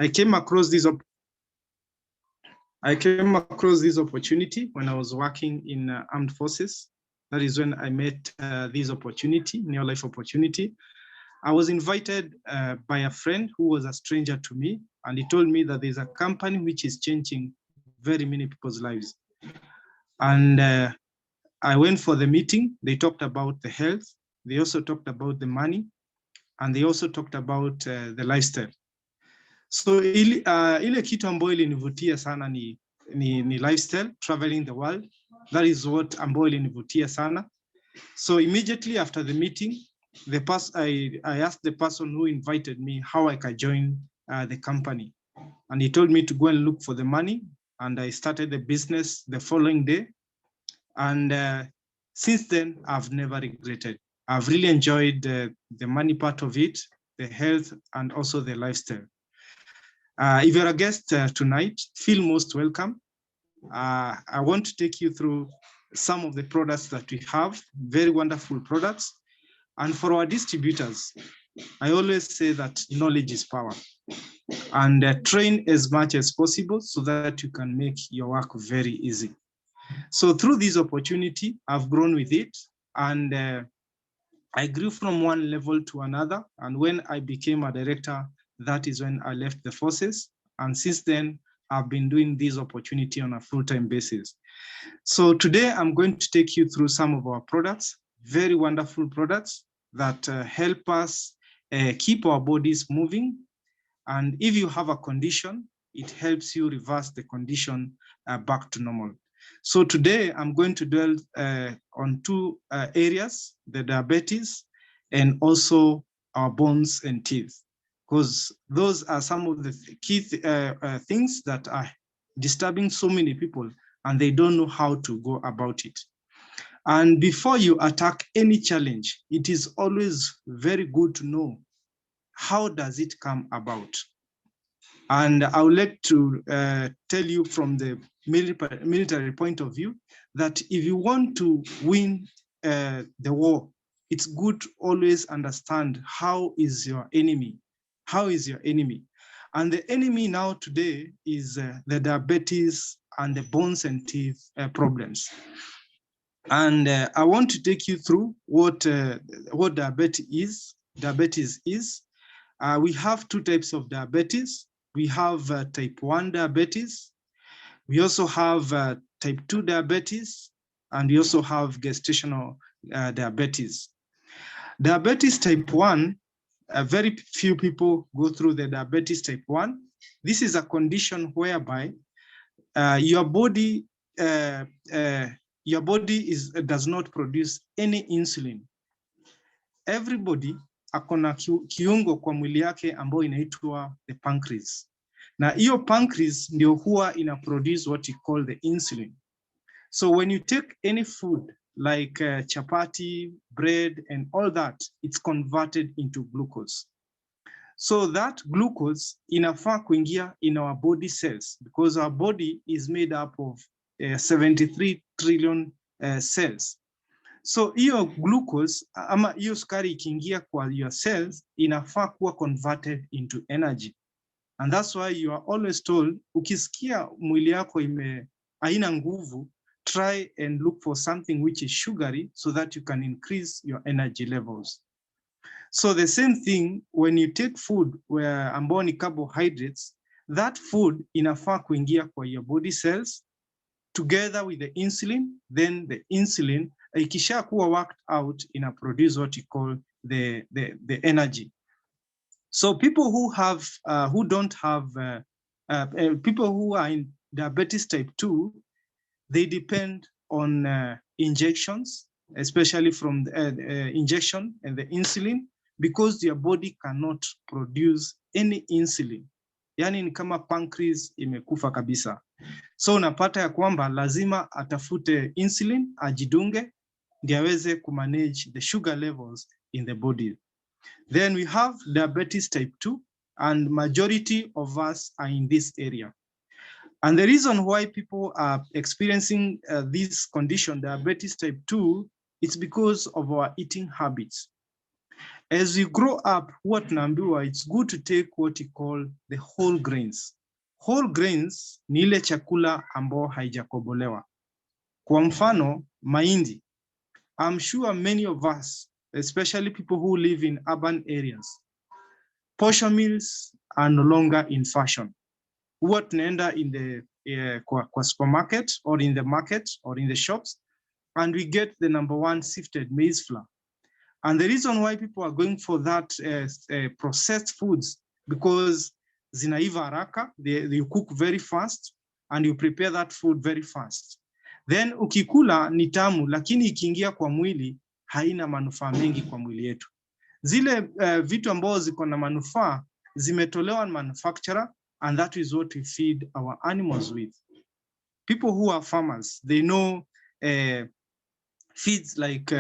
I came across this opportunity when I was working in armed forces. That is when I met this opportunity, Neolife opportunity. I was invited by a friend who was a stranger to me, and he told me that there's a company which is changing very many people's lives. And I went for the meeting. They talked about the health. They also talked about the money, and they also talked about the lifestyle. So ile kitu ambayo ilinivutia sana ni lifestyle, traveling the world. That is what ambayo ilinivutia sana. So immediately after the meeting, I asked the person who invited me how I could join the company. And he told me to go and look for the money. And I started the business the following day. And since then, I've never regretted. I've really enjoyed the money part of it, the health, and also the lifestyle. If you're a guest tonight, feel most welcome. I want to take you through some of the products that we have, very wonderful products. And for our distributors, I always say that knowledge is power. And train as much as possible so that you can make your work very easy. So through this opportunity, I've grown with it. And I grew from one level to another. And when I became a director, that is when I left the forces. And since then, I've been doing this opportunity on a full-time basis. So today I'm going to take you through some of our products, very wonderful products that help us keep our bodies moving. And if you have a condition, it helps you reverse the condition back to normal. So today I'm going to dwell on two areas, the diabetes and also our bones and teeth, because those are some of the key things that are disturbing so many people and they don't know how to go about it. And before you attack any challenge, it is always very good to know how does it come about. And I would like to tell you from the military point of view that if you want to win the war, it's good to always understand how is your enemy. How is your enemy? And the enemy now today is the diabetes and the bones and teeth problems. And I want to take you through what diabetes is. Diabetes is. We have two types of diabetes. We have type 1 diabetes. We also have type 2 diabetes, and we also have gestational diabetes. Diabetes type 1, very few people go through the diabetes type 1. This is a condition whereby your body does not produce any insulin. Everybody akona kiungo kwa mwili yake ambayo inaitwa the pancreas. Na hiyo pancreas ndio huwa ina produce what you call the insulin. So when you take any food like chapati, bread, and all that, it's converted into glucose. So that glucose inafaa kuingia in our body cells because our body is made up of 73 trillion cells. So hiyo glucose ama hiyo sukari ikiingia kwa your cells inafaa kuwa converted into energy. And that's why you are always told, ukisikia mwili yako haina nguvu, try and look for something which is sugary so that you can increase your energy levels. So the same thing when you take food where ambao ni carbohydrates, that food inafaa kuingia kwa your body cells together with the insulin, then the insulin ikisha kuwa worked out ina produce what you call the energy. So people who have people who are in diabetes type 2, they depend on injections, especially from the injection and the insulin, because their body cannot produce any insulin. Yani ni kama pancreas imekufa kabisa. So unapata ya kwamba lazima atafute insulin, ajidunge, ndio aweze kumanage the sugar levels in the body. Then we have diabetes type 2, and majority of us are in this area. And the reason why people are experiencing this condition, diabetes type 2, it's because of our eating habits. As we grow up, huwa tunaambiwa it's good to take what we call the whole grains. Whole grains ni ile chakula ambao haijakobolewa. Kwa mfano, mahindi. I'm sure many of us, especially people who live in urban areas, posho meals are no longer in fashion. Huwa tunaenda in the kwa supermarket or in the market or in the shops, and we get the number one sifted maize flour. And the reason why people are going for that processed foods, because zinaiva haraka, you cook very fast, and you prepare that food very fast. Then ukikula ni tamu, lakini ikiingia kwa mwili haina manufaa mengi kwa mwili yetu. Zile vitu ambazo ziko na manufaa zimetolewa na manufacturer, and that is what we feed our animals with. People who are farmers, they know feeds like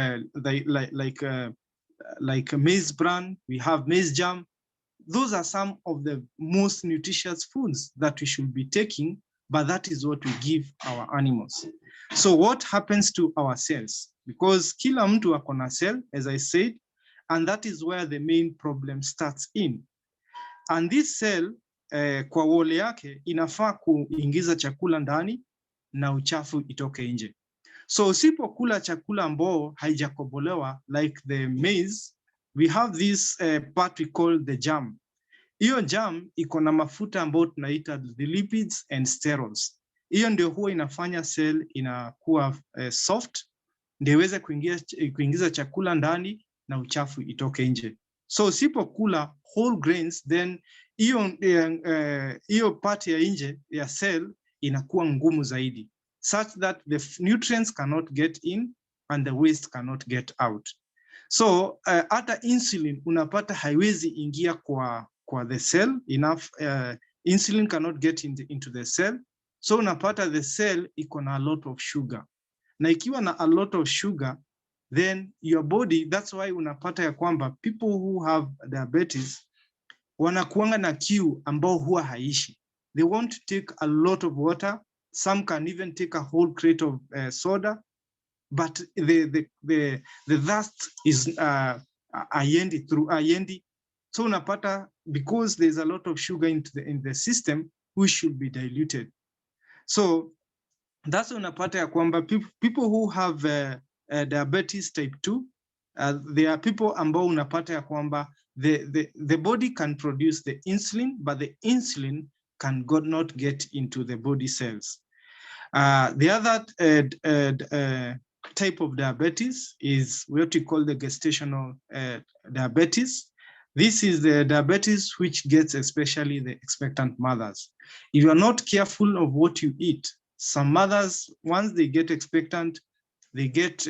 maize bran, we have maize jam. Those are some of the most nutritious foods that we should be taking, but that is what we give our animals. So what happens to our cells? Because kila mtu ako na cell, as I said, and that is where the main problem starts in. And this cell, kwa wall yake, inafaa kuingiza chakula ndani na uchafu itoke nje. So usipokula chakula ambao haijakobolewa, like the maize, we have this part we call the jam. Hiyo jam iko na mafuta ambao tunaita the lipids and sterols. Hiyo ndio huwa inafanya cell inakuwa soft, ndio iweze kuingiza chakula ndani na uchafu itoke nje. So usipokula whole grains, then hiyo part ya nje ya cell inakuwa ngumu zaidi, such that the nutrients cannot get in and the waste cannot get out. So hata insulin unapata haiwezi ingia kwa the cell enough. Insulin cannot get into the cell, so unapata the cell iko na a lot of sugar, na ikiwa na a lot of sugar, then your body, that's why unapata ya kwamba people who have diabetes wanakuanga na kiu ambao huwa haishi. They want to take a lot of water. Some can even take a whole crate of soda, but the thirst is ayendi. So unapata, because there's a lot of sugar in the system, we should be diluted. So that's unapata ya kwamba people who have diabetes type 2, there are people ambao unapata ya kwamba the body can produce the insulin, but the insulin not get into the body cells. The other type of diabetes is what we call the gestational diabetes. This is the diabetes which gets especially the expectant mothers. If you are not careful of what you eat, some mothers, once they get expectant, they get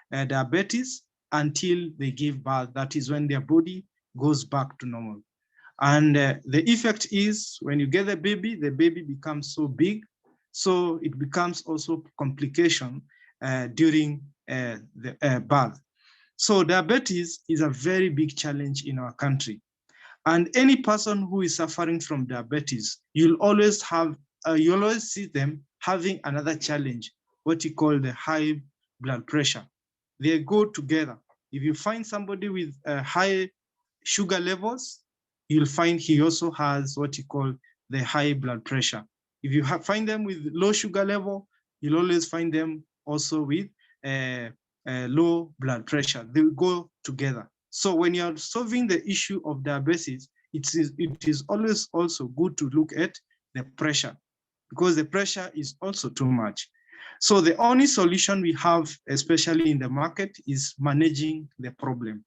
diabetes until they give birth. That is when their body goes back to normal. And the effect is, when you get the baby becomes so big, so it becomes also complication during the birth. So diabetes is a very big challenge in our country. And any person who is suffering from diabetes, you'll always see them having another challenge, what you call the high blood pressure. They go together. If you find somebody with high sugar levels, you'll find he also has what you call the high blood pressure. If you find them with low sugar level, you'll always find them also with low blood pressure. They will go together. So when you're solving the issue of diabetes, it is always also good to look at the pressure, because the pressure is also too much. So the only solution we have, especially in the market, is managing the problem.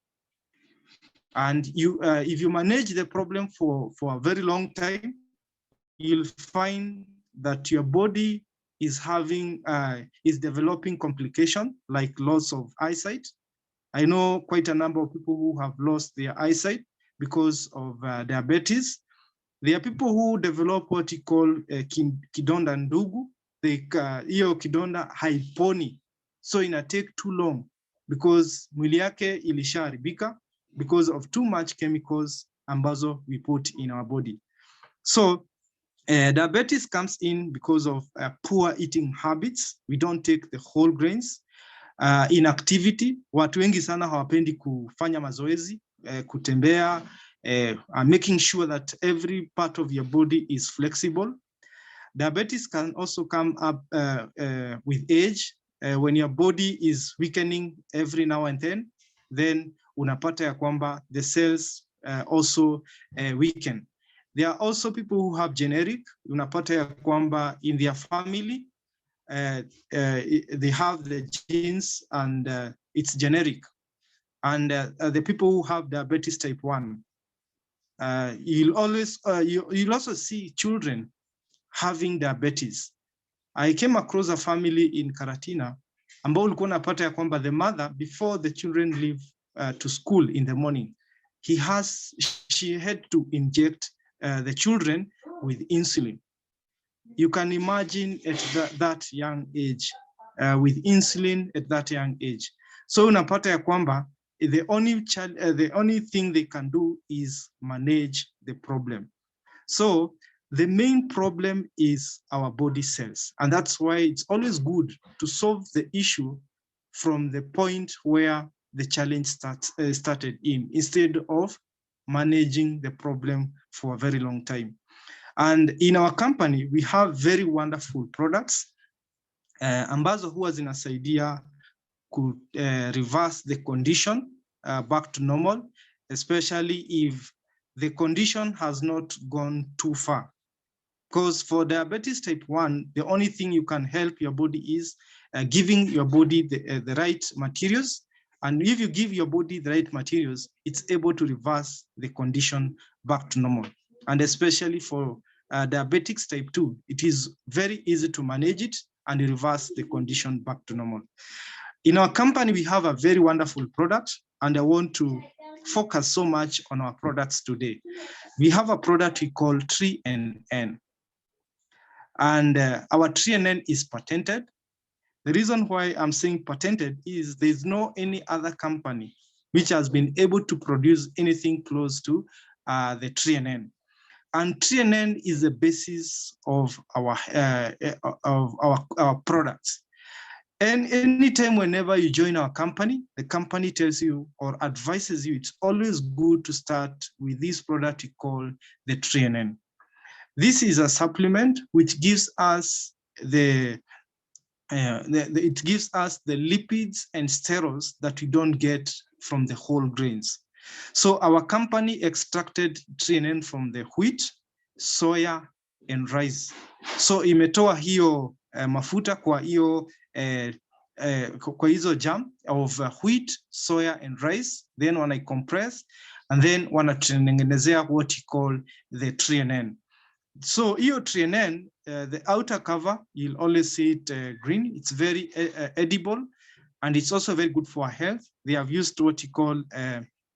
And if you manage the problem for a very long time, you'll find that your body is developing complication like loss of eyesight. I know quite a number of people who have lost their eyesight because of diabetes. There are people who develop what you call kidonda ndugu. Hiyo kidonda haiponi, so ina take too long because mwili yake ilishaharibika because of too much chemicals ambazo we put in our body. So diabetes comes in because of poor eating habits. We don't take the whole grains. Inactivity. Watu wengi sana hawapendi kufanya mazoezi. kutembea, making sure that every part of your body is flexible. Diabetes can also come up with age. When your body is weakening every now and then unapata ya kwamba the cells also weaken. There are also people who have generic. Unapata ya kwamba in their family, they have the genes and it's generic. And the people who have diabetes type 1, you'll also see children having diabetes. I came across a family in Karatina ambao ulikuwa unapata ya kwamba the mother, before the children leave to school in the morning, she had to inject the children with insulin. You can imagine at that young age, with insulin at that young age. So unapata ya kwamba the only thing they can do is manage the problem. So the main problem is our body cells. And that's why it's always good to solve the issue from the point where the challenge started instead of managing the problem for a very long time. And in our company, we have very wonderful products ambazo huwa zinasaidia ku reverse the condition back to normal, especially if the condition has not gone too far. Because for diabetes type 1, the only thing you can help your body is giving your body the right materials. And if you give your body the right materials, it's able to reverse the condition back to normal. And especially for diabetics type 2, it is very easy to manage it and reverse the condition back to normal. In our company, we have a very wonderful product, and I want to focus so much on our products today. We have a product we call 3NN. And our 3NN is patented. The reason why I'm saying patented is there's no any other company which has been able to produce anything close to the 3NN. And 3NN is the basis of our products. And anytime, whenever you join our company, the company tells you or advises you, it's always good to start with this product we call the 3NN. This is a supplement which gives us it gives us the lipids and sterols that we don't get from the whole grains. So our company extracted 3NN from the wheat, soya, and rice. So imetoa hiyo mafuta kwa hiyo kwa hizo jam of wheat, soya, and rice. Then when I compress, and then wanatengenezea what you call the 3NN. So hiyo 3NN, the outer cover, you'll always see it green. It's very edible, and it's also very good for our health. They have used what you call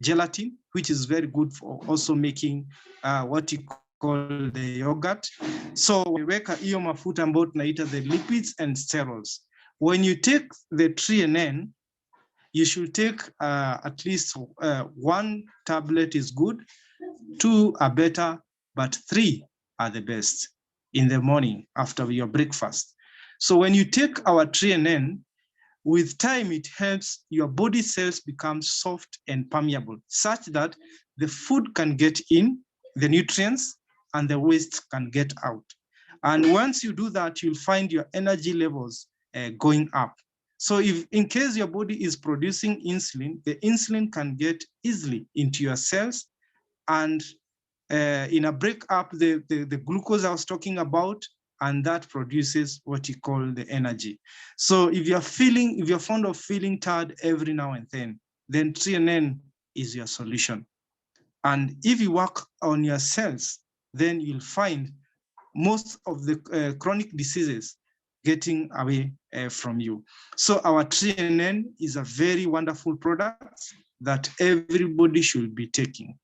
gelatin, which is very good for also making what you call the yogurt. So weka hiyo mafuta ambayo tunaita the lipids and sterols. When you take the 3NN, you should take at least 1 tablet is good, 2 are better, but 3 are the best in the morning after your breakfast. So when you take our 3NN, with time, it helps your body cells become soft and permeable, such that the food can get in, the nutrients, and the waste can get out. And once you do that, you'll find your energy levels going up. So if in case your body is producing insulin, the insulin can get easily into your cells, and in a break up the glucose I was talking about, and that produces what you call the energy. So if you're fond of feeling tired every now and then 3NN is your solution. And if you work on your cells, then you'll find most of the chronic diseases getting away from you. So our 3NN is a very wonderful product that everybody should be taking.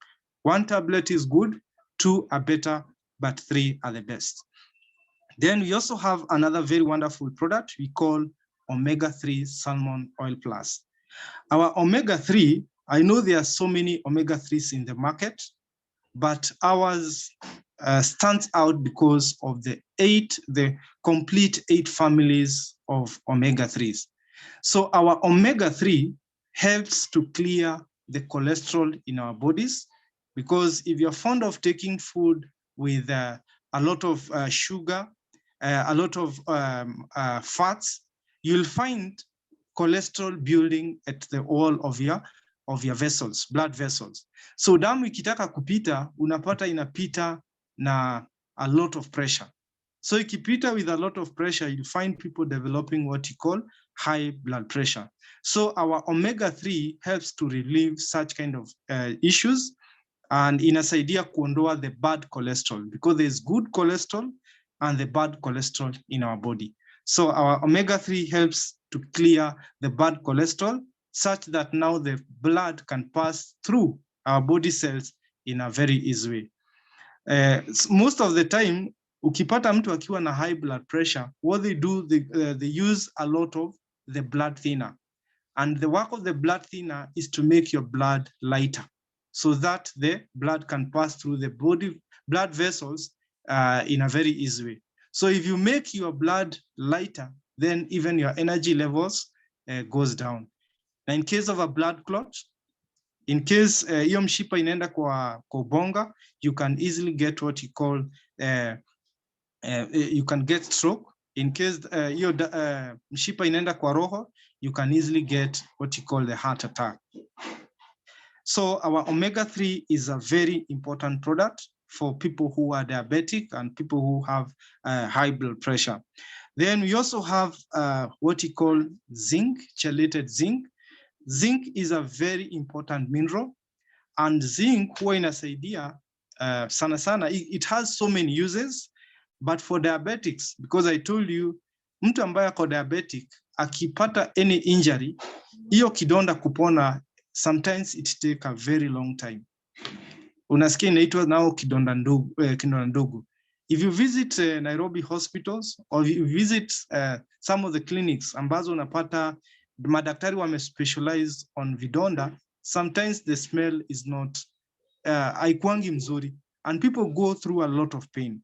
1 tablet is good, 2 are better, but 3 are the best. Then we also have another very wonderful product we call Omega-3 Salmon Oil Plus. Our Omega-3, I know there are so many Omega-3s in the market, but ours stands out because of the complete 8 families of Omega-3s. So our Omega-3 helps to clear the cholesterol in our bodies, because if you're fond of taking food with a lot of sugar, a lot of fats, you'll find cholesterol building at the wall of your vessels, blood vessels. So damu ikitaka kupita, unapata inapita na a lot of pressure. So ikipita with a lot of pressure, you'll find people developing what you call high blood pressure. So our omega-3 helps to relieve such kind of issues, and inasaidia kuondoa the bad cholesterol, because there's good cholesterol and the bad cholesterol in our body. So our omega-3 helps to clear the bad cholesterol, such that now the blood can pass through our body cells in a very easy way. Most of the time, ukipata mtu akiwa na high blood pressure, what they do, they use a lot of the blood thinner. And the work of the blood thinner is to make your blood lighter, so that the blood can pass through the body blood vessels in a very easy way. So if you make your blood lighter, then even your energy levels goes down. Now, in case of a blood clot, in case hiyo mshipa inaenda kwa bonga, you can easily get what you call you can get stroke. In case hiyo mshipa inaenda kwa roho, you can easily get what you call the heart attack. So our omega-3 is a very important product for people who are diabetic and people who have high blood pressure. Then we also have what you call zinc, chelated zinc. Zinc is a very important mineral, and zinc huwa inasaidia sana sana. It has so many uses, but for diabetics, because I told you, mtu ambaye ako diabetic akipata any injury, hiyo kidonda kupona, sometimes it take a very long time. Unasikia inaitwa nao kidonda ndugu. If you visit Nairobi hospitals, or you visit some of the clinics ambazo unapata madaktari wame specialized on vidonda, sometimes the smell is not haikuangi mzuri, and people go through a lot of pain.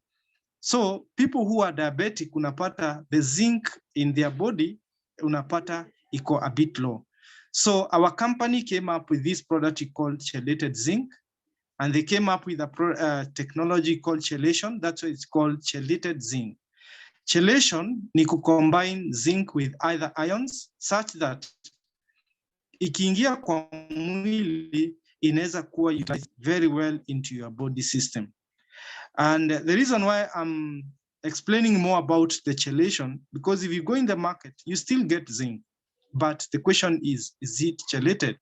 So people who are diabetic, unapata the zinc in their body, unapata iko a bit low. So our company came up with this product called chelated zinc, and they came up with a technology called chelation. That's why it's called chelated zinc. Chelation ni combine zinc with either ions, such that ikiingia kwa mwili inaweza kuwa utilized very well into your body system. And the reason why I'm explaining more about the chelation, because if you go in the market, you still get zinc. But the question is it chelated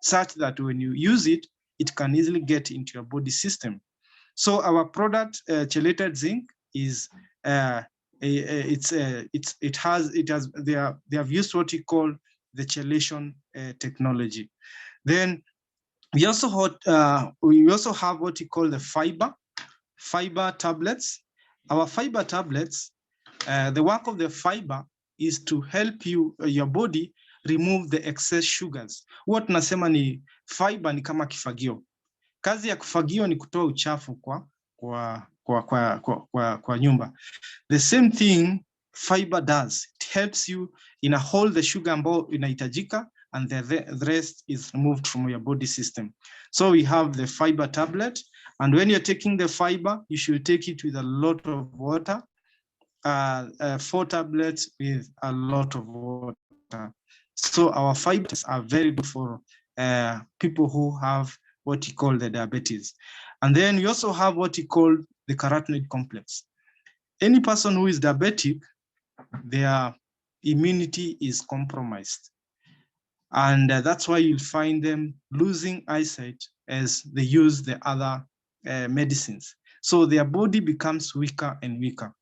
such that when you use it, it can easily get into your body system? So our product, chelated zinc, is they have used what we call the chelation technology. Then we also have what we call the fiber tablets. Our fiber tablets, the work of the fiber is to help your body remove the excess sugars. Huwa tunasema ni fiber ni kama kifagio. Kazi ya kufagio ni kutoa uchafu kwa nyumba. The same thing fiber does. It helps you in a hold the sugar ambayo inahitajika, and the rest is removed from your body system. So we have the fiber tablet, and when you're taking the fiber, you should take it with a lot of water. 4 tablets with a lot of water. So our fibers are very good for people who have what you call the diabetes. And then we also have what you call the carotenoid complex. Any person who is diabetic, their immunity is compromised. And that's why you'll find them losing eyesight as they use the other medicines. So their body becomes weaker and weaker.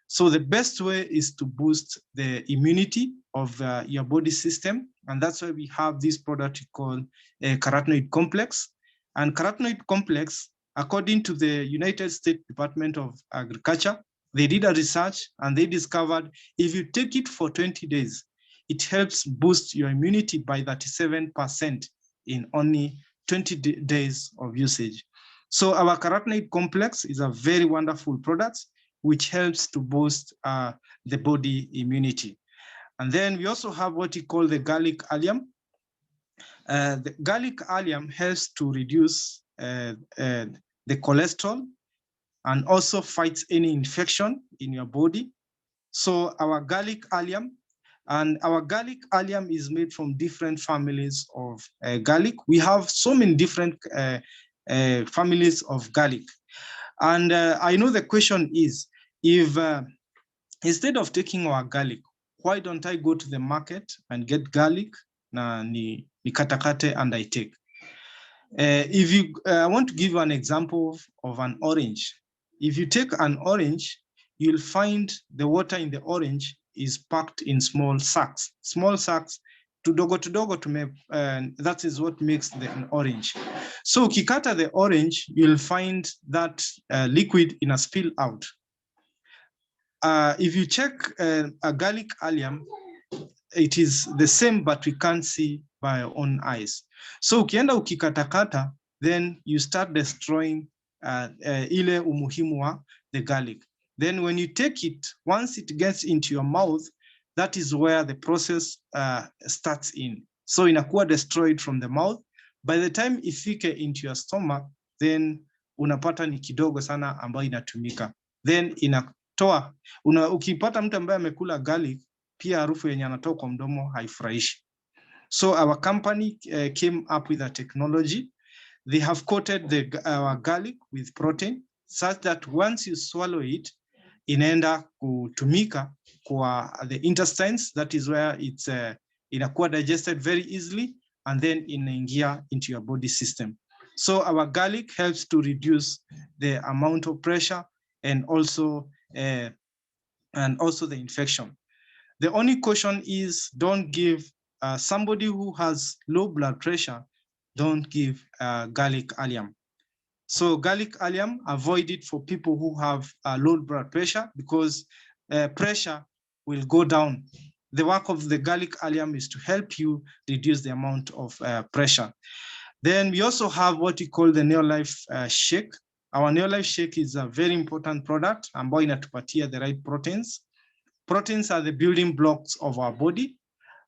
So the best way is to boost the immunity of your body system. And that's why we have this product called a carotenoid complex. And carotenoid complex, according to the United States Department of Agriculture, they did a research and they discovered if you take it for 20 days, it helps boost your immunity by 37% in only 20 days of usage. So our carotenoid complex is a very wonderful product which helps to boost the body immunity. And then we also have what we call the garlic allium. The garlic allium helps to reduce the cholesterol and also fights any infection in your body. So our garlic allium is made from different families of garlic. We have so many different families of garlic. And I know the question is, if instead of taking our garlic, why don't I go to the market and get garlic na ni katakate and I take? I want to give you an example of an orange. If you take an orange, you'll find the water in the orange is packed in small sacks. Small sacks, tudogo to make, that is what makes the orange. So ukikata the orange, you'll find that liquid in a spill out. If you check a garlic allium, it is the same, but we can't see by our own eyes. So ukienda ukikatakata, then you start destroying ile umuhimu wa the garlic. Then when you take it, once it gets into your mouth, that is where the process starts in. So inakuwa destroyed from the mouth. By the time ifike into your stomach, then unapata ni kidogo sana ambayo inatumika. Then inatoa, ukipata mtu ambaye amekula garlic, pia harufu yenye anatoa kwa mdomo haifurahishi. So our company came up with a technology. They have coated our garlic with protein such that once you swallow it, inaenda kutumika kwa the intestines. That is where it's inakuwa digested very easily, and then inaingia into your body system. So our garlic helps to reduce the amount of pressure and also the infection. The only caution is, don't give somebody who has low blood pressure, don't give garlic allium. So garlic allium, avoid it for people who have low blood pressure, because pressure will go down. The work of the garlic allium is to help you reduce the amount of pressure. Then we also have what we call the Neolife shake. Our Neolife shake is a very important product ambayo inatupatia the right proteins. Proteins are the building blocks of our body.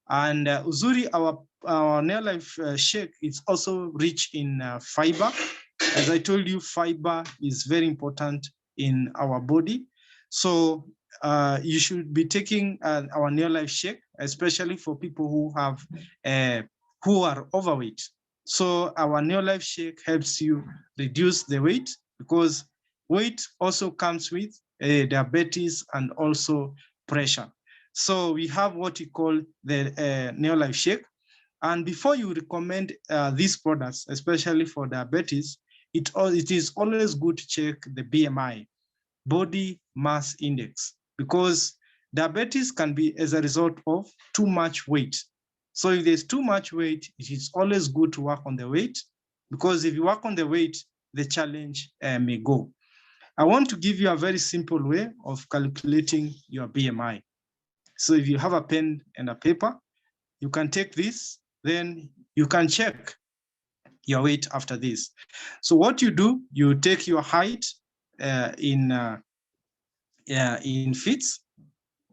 And uzuri, our Neolife shake is also rich in fiber. As I told you, fiber is very important in our body. So you should be taking our Neolife shake, especially for people who are overweight. So our Neolife shake helps you reduce the weight, because weight also comes with diabetes and also pressure. So we have what we call the Neolife shake. And before you recommend these products, especially for diabetes, it is always good to check the BMI, body mass index, because diabetes can be as a result of too much weight. So if there's too much weight, it is always good to work on the weight, because if you work on the weight, the challenge may go. I want to give you a very simple way of calculating your BMI. So if you have a pen and a paper, you can take this, then you can check your weight after this. So what you do, you take your height in feet.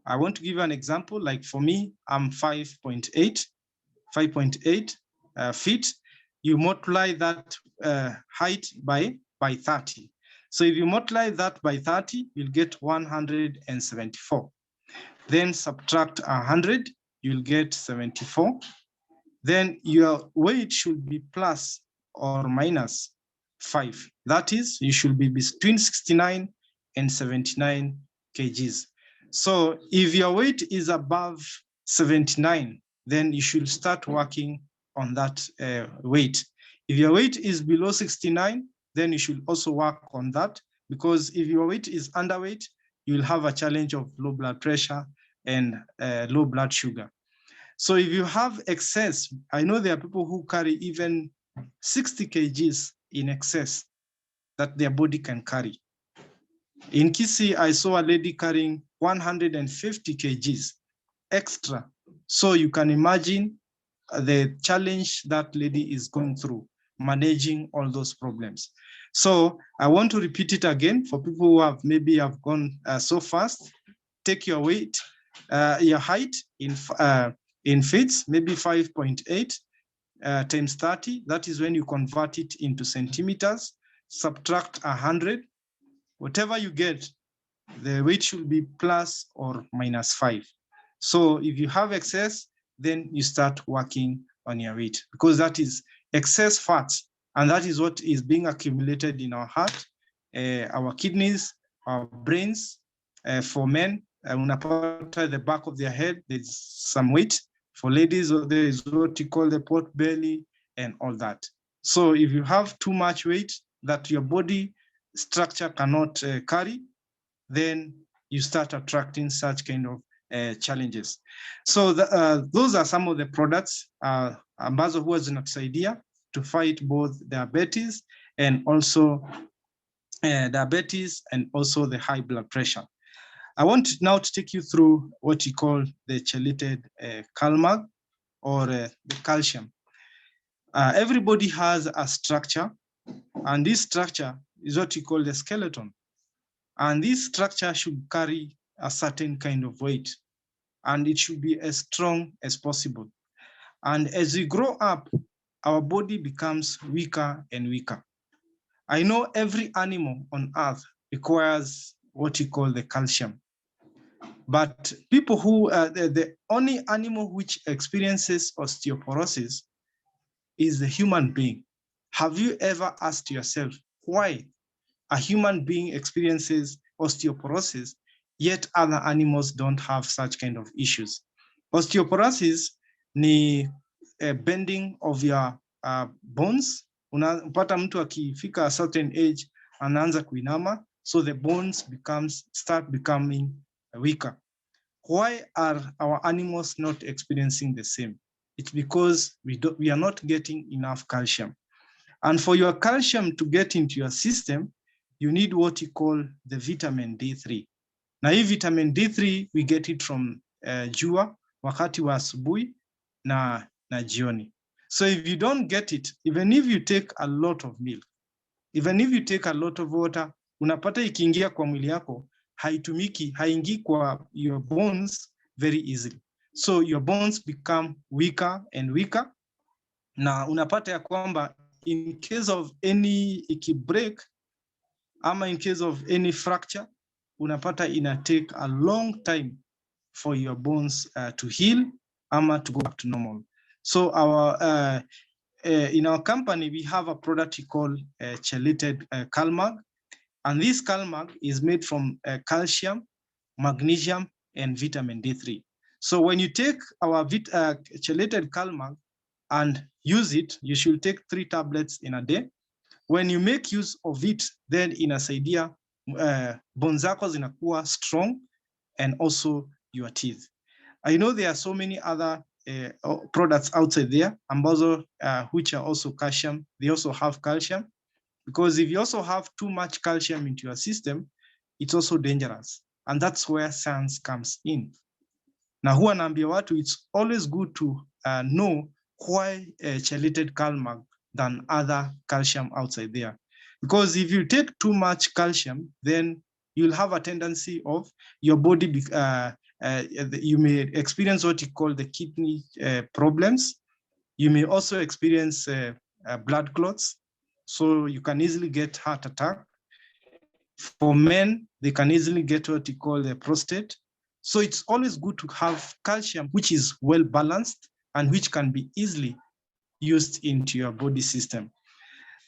I want to give you an example. Like for me, I'm 5.8 feet. You multiply that height by 30. So if you multiply that by 30, you'll get 174. Then subtract 100, you'll get 74. Then your weight should be plus or minus 5. That is, you should be between 69 and 79 kgs. So if your weight is above 79, then you should start working on that weight. If your weight is below 69, then you should also work on that, because if your weight is underweight, you'll have a challenge of low blood pressure and low blood sugar. So if you have excess, I know there are people who carry even 60 kgs in excess that their body can carry. In Kisii, I saw a lady carrying 150 kgs extra. So you can imagine the challenge that lady is going through, managing all those problems. So I want to repeat it again for people who have maybe have gone so fast. Take your weight, your height in feet, maybe 5.8. times 30. That is when you convert it into centimeters, subtract 100. Whatever you get, the weight should be plus or minus 5. So if you have excess, then you start working on your weight, because that is excess fats, and that is what is being accumulated in our heart, our kidneys, our brains. For men, unapata the back of their head, there's some weight. For ladies, there is what you call the pot belly and all that. So if you have too much weight that your body structure cannot carry, then you start attracting such kind of challenges. So those are some of the products ambazo huwa zinatusaidia to fight both diabetes and also the high blood pressure. I want now to take you through what you call the chelated calmag, or the calcium. Everybody has a structure, and this structure is what you call the skeleton. And this structure should carry a certain kind of weight, and it should be as strong as possible. And as we grow up, our body becomes weaker and weaker. I know every animal on earth requires what you call the calcium. But people who, the only animal which experiences osteoporosis is the human being. Have you ever asked yourself why a human being experiences osteoporosis, yet other animals don't have such kind of issues? Osteoporosis ni bending of your bones. Unapata mtu akifika a certain age anaanza kuinama, so the bones start becoming weaker. Why are our animals not experiencing the same? It's because we are not getting enough calcium. And for your calcium to get into your system, you need what you call the vitamin D3. Now, hii vitamin D3, we get it from jua, wakati wa asubuhi na jioni. So if you don't get it, even if you take a lot of milk, even if you take a lot of water, unapata ikiingia kwa mwili yako, haitumiki, haingii kwa your bones very easily. So your bones become weaker and weaker. Na unapata ya kwamba in case of any ikibreak, ama in case of any fracture, unapata ina take a long time for your bones to heal ama to go back to normal. So in our company, we have a product called chelated calmag, and this calmag is made from calcium, magnesium, and vitamin D3. So when you take our chelated calmag and use it, you should take 3 tablets in a day. When you make use of it, then inasaidia bones zako zinakuwa strong, and also your teeth. I know there are so many other products outside there, ambazo which are also calcium. They also have calcium, because if you also have too much calcium into your system, it's also dangerous. And that's where science comes in. Na huwa naambia watu, it's always good to know why chelated calmag than other calcium outside there. Because if you take too much calcium, then you'll have a tendency of your body, you may experience what you call the kidney problems. You may also experience blood clots. So you can easily get heart attack. For men, they can easily get what you call the prostate. So it's always good to have calcium, which is well balanced and which can be easily used into your body system.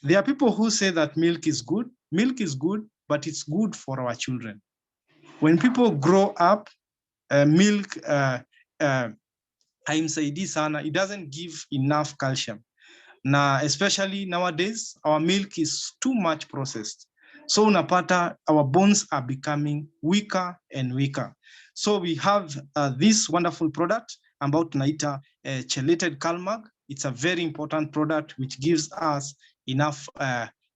There are people who say that milk is good. Milk is good, but it's good for our children. When people grow up, milk haimsaidii sana. It doesn't give enough calcium. Now, especially nowadays, our milk is too much processed. So unapata our bones are becoming weaker and weaker. So we have this wonderful product about tunaita chelated calmag. It's a very important product which gives us enough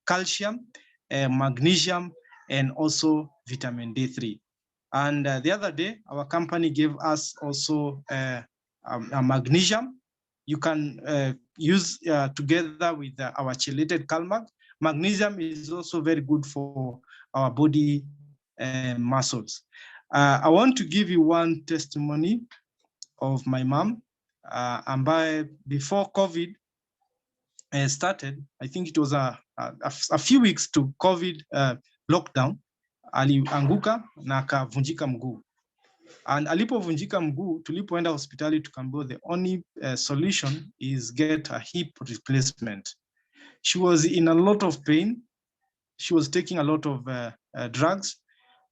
calcium, magnesium, and also vitamin D3. And the other day, our company gave us also a magnesium. You can use together with our chelated calmag. Magnesium is also very good for our body muscles. I want to give you one testimony of my mom, ambaye before COVID, started, I think it was a few weeks to COVID lockdown, alianguka na akavunjika mguu. And alipovunjika mguu, tulipoenda hospitali tukaambiwa the only solution is get a hip replacement. She was in a lot of pain. She was taking a lot of drugs.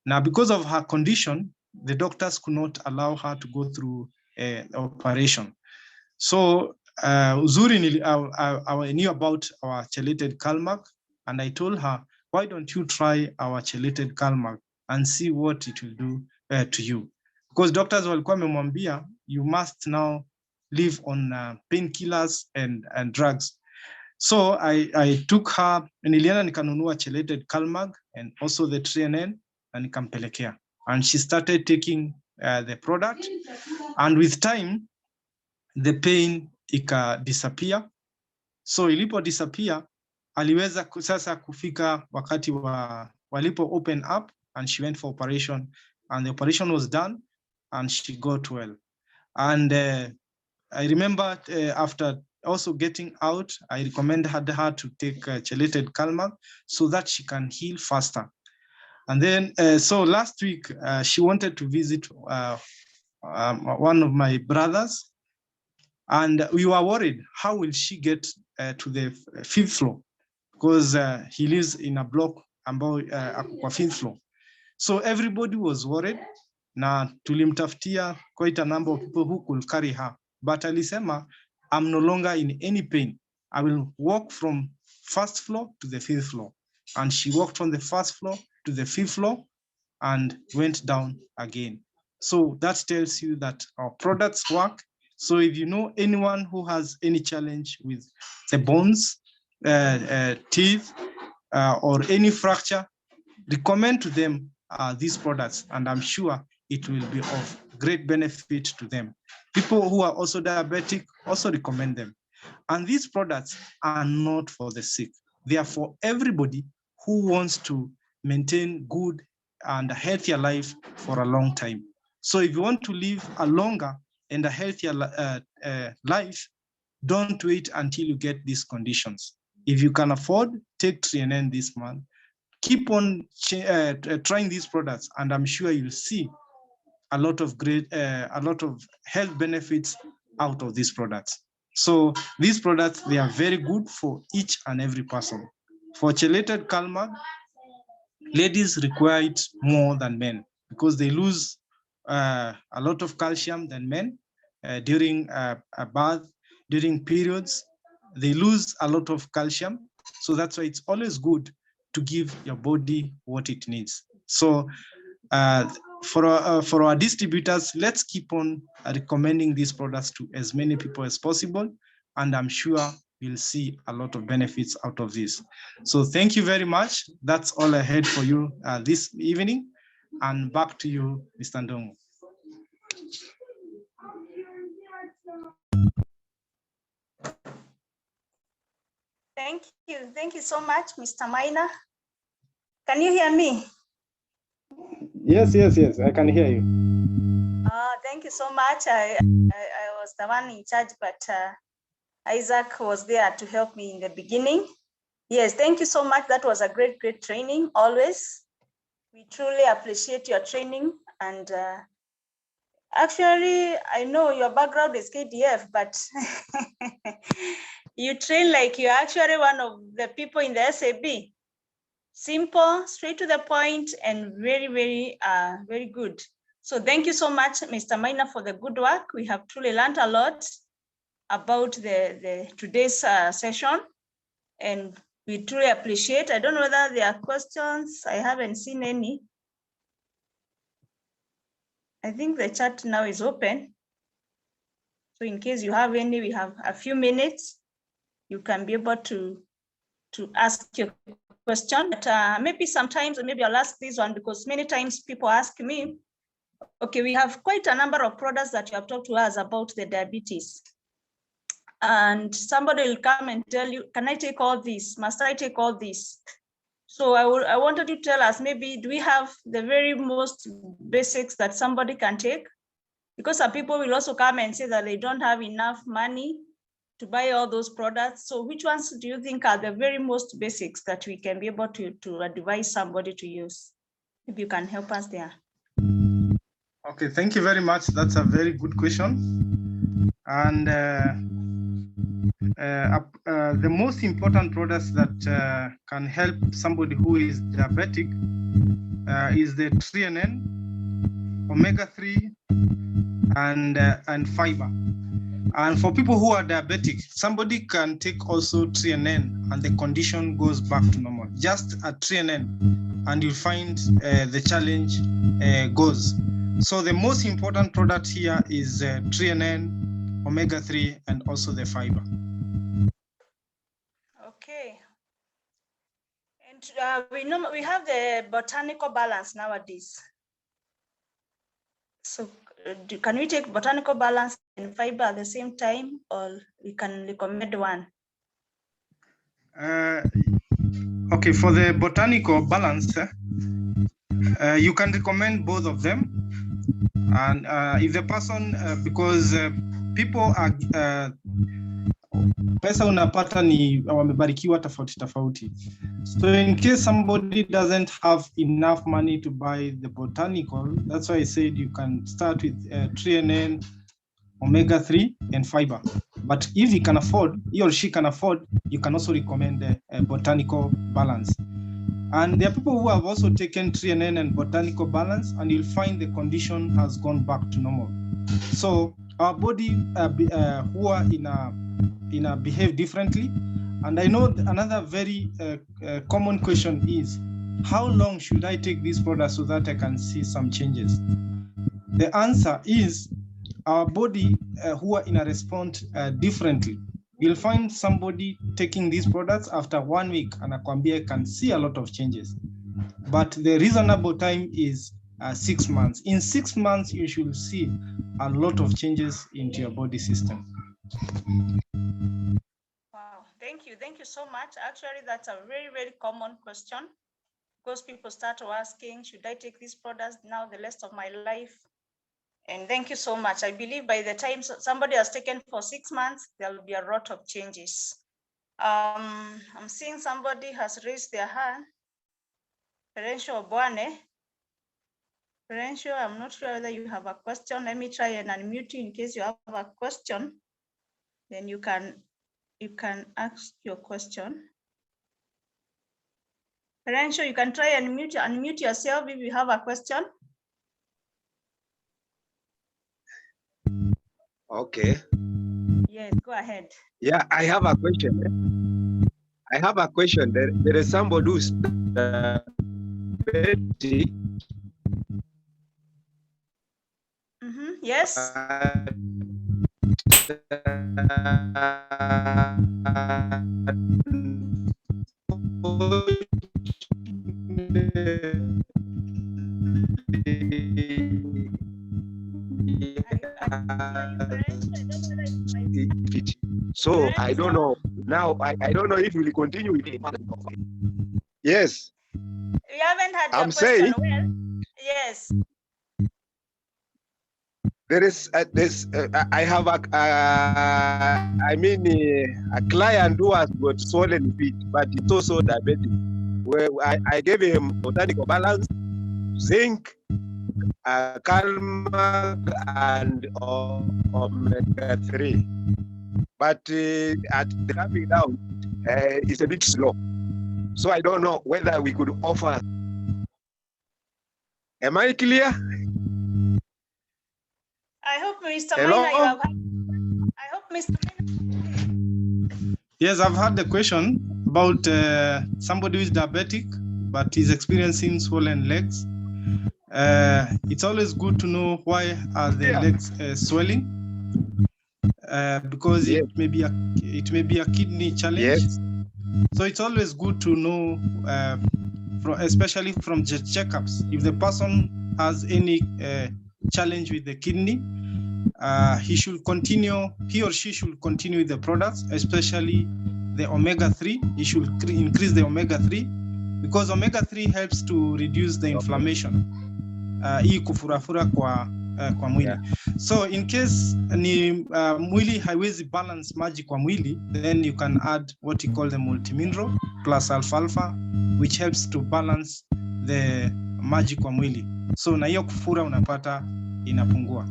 Now, because of her condition, the doctors could not allow her to go through operation. So uzuri, I knew about our chelated Calmac, and I told her, why don't you try our chelated Calmac and see what it will do to you? Because doctors walikuwa wamemwambia, you must now live on painkillers and drugs. So I took her, nilienda nikanunua chelated Calmac and also the TNN, na nikampelekea. And she started taking the product, and with time, the pain ika disappear. So ilipo disappear, aliweza sasa kufika wakati walipo open up, and she went for operation, and the operation was done and she got well. And I remember after also getting out, I recommended her to take chelated Calmac so that she can heal faster. And then, so last week, she wanted to visit one of my brothers, and we were worried, how will she get to the 5th floor? Because he lives in a block ambao kwa 5th floor. So everybody was worried, na tulimtafutia quite a number of people who could carry her. But alisema, I'm no longer in any pain. I will walk from 1st floor to the 5th floor. And she walked from the 1st floor to the 5th floor and went down again. So that tells you that our products work. So if you know anyone who has any challenge with the bones, teeth, or any fracture, recommend to them these products, and I'm sure it will be of great benefit to them. People who are also diabetic, also recommend them. And these products are not for the sick. They are for everybody who wants to maintain good and a healthier life for a long time. So if you want to live a longer and a healthier life, don't wait until you get these conditions. If you can afford, take TNN this month. Keep on trying these products, and I'm sure you'll see a lot of health benefits out of these products. So these products, they are very good for each and every person. For chelated Calmac, ladies require it more than men because they lose a lot of calcium than men during a bath, during periods. They lose a lot of calcium. So that's why it's always good to give your body what it needs. So for our distributors, let's keep on recommending these products to as many people as possible. And I'm sure you'll see a lot of benefits out of this. So thank you very much. That's all I had for you this evening. And back to you, Mr. Ndongo. Thank you so much, Mr. Maina. Can you hear me? Yes, I can hear you. Thank you so much. I was the one in charge, but Isaac was there to help me in the beginning. Yes, thank you so much. That was a great training, always. We truly appreciate your training. And actually, I know your background is KDF, but you train like you're actually one of the people in the SAB. Simple, straight to the point, and very, very good. So thank you so much, Mr. Maina, for the good work. We have truly learned a lot about the today's session, and we truly appreciate. I don't know whether there are questions. I haven't seen any. I think the chat now is open. So in case you have any, we have a few minutes. You can be able to ask your question. But maybe sometimes, maybe I'll ask this one because many times people ask me, okay, we have quite a number of products that you have talked to us about the diabetes. And somebody will come and tell you, can I take all this? Must I take all this? So I wanted to tell us, maybe, do we have the very most basics that somebody can take? Because some people will also come and say that they don't have enough money to buy all those products. So which ones do you think are the very most basics that we can be able to advise somebody to use? Maybe you can help us there. Okay, thank you very much. That's a very good question. And the most important products that can help somebody who is diabetic is the threonine, omega-3, and fiber. And for people who are diabetic, somebody can take also threonine and the condition goes back to normal. Just a threonine and you'll find the challenge goes. So the most important product here is threonine, omega-3, and also the fiber. Okay. And we have the botanical balance nowadays. So can we take botanical balance and fiber at the same time, or we can recommend one? Okay, for the botanical balance, you can recommend both of them. And if the person, because people are pesa unapata ni wamebarikiwa tofauti tofauti. So in case somebody doesn't have enough money to buy the botanical, that's why I said you can start with threonine, omega-3, and fiber. But if he can afford, he or she can afford, you can also recommend a botanical balance. And there are people who have also taken threonine and botanical balance, and you'll find the condition has gone back to normal. So our body who are in a behave differently. And I know another very common question is, how long should I take this product so that I can see some changes? The answer is our body who are in a response differently. You'll find somebody taking these products after 1 week and akwambia can see a lot of changes. But the reasonable time is 6 months. In 6 months, you should see a lot of changes into your body system. Wow, thank you so much. Actually, that's a very, very common question, because people start asking, should I take these products now the rest of my life? And thank you so much. I believe by the time somebody has taken for 6 months, there will be a lot of changes. I'm seeing somebody has raised their hand. Perencio Bwane. Perencio, I'm not sure whether you have a question. Let me try and unmute you in case you have a question. Then you can ask your question. Perencio, you can try and unmute yourself if you have a question. Okay. Yes, go ahead. Yeah, I have a question. There is somebody who's diabetic. Yes. So I don't know. Now I don't know if we'll continue with it. Yes. You haven't had I'm your question. saying, Well, yes. There is I have a client who has got swollen feet, but it's also diabetic. Where I gave him botanical balance, zinc, calcium, and omega-3. But at the coming down, it's a bit slow. So I don't know whether we could offer. Am I clear? I hope Mr. Hello? Maina, you have had. I hope Mr. Maina. Yes, I've had the question about somebody who is diabetic, but is experiencing swollen legs. It's always good to know why are the legs swelling, because Yes. it may be a kidney challenge. Yes. So it's always good to know, especially from checkups, if the person has any challenge with the kidney, he or she should continue with the products, especially the omega-3. He should increase the omega-3, because omega-3 helps to reduce the inflammation. Hii kufurafura kwa mwili. So in case ni mwili haiwezi balance maji kwa mwili, then you can add what you call the multimineral plus alfalfa, which helps to balance the maji kwa mwili. So na hiyo kufura unapata inapungua.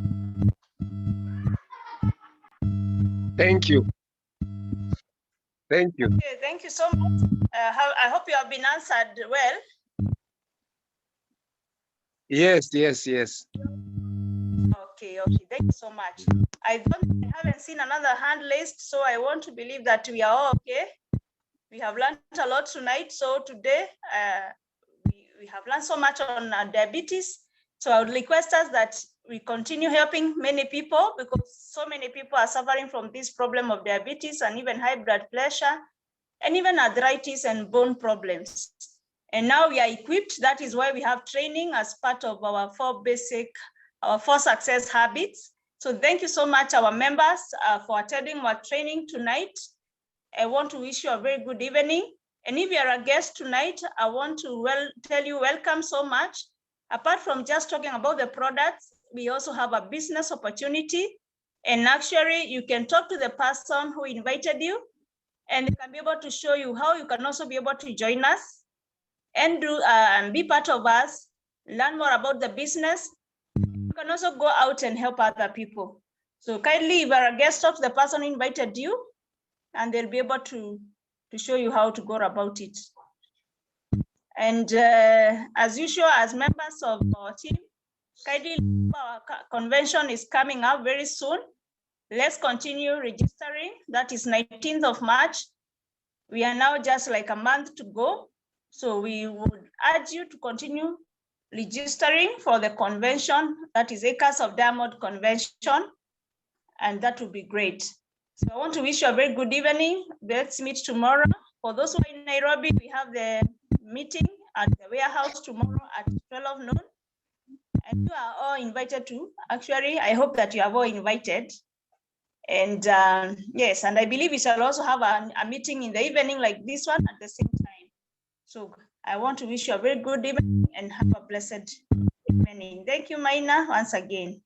Thank you. Thank you. Okay, thank you so much. I hope you have been answered well. Yes, yes, yes. Okay, thank you so much. I haven't seen another hand raised, so I want to believe that we are all okay. We have learned a lot tonight. So today, we have learned so much on diabetes. So I would request us that we continue helping many people, because so many people are suffering from this problem of diabetes and even high blood pressure and even arthritis and bone problems. And now we are equipped. That is why we have training as part of our 4 success habits. So thank you so much, our members, for attending our training tonight. I want to wish you a very good evening. And if you are a guest tonight, I want to tell you welcome so much. Apart from just talking about the products, we also have a business opportunity. And actually, you can talk to the person who invited you, and they can be able to show you how you can also be able to join us and be part of us, learn more about the business. You can also go out and help other people. So kindly, if you are a guest, talk to the person who invited you, and they'll be able to show you how to go about it. And as usual, as members of our team, kindly, our convention is coming up very soon. Let's continue registering. That is 19th of March. We are now just like a month to go. So we would urge you to continue registering for the convention. That is Acres of Diamond Convention. And that would be great. So I want to wish you a very good evening. Let's meet tomorrow. For those who are in Nairobi, we have the meeting at the warehouse tomorrow at 12 noon. And you are all invited to. Actually, I hope that you are all invited. And yes, and I believe we shall also have a meeting in the evening like this one at the same time. So I want to wish you a very good evening and have a blessed evening. Thank you, Maina, once again.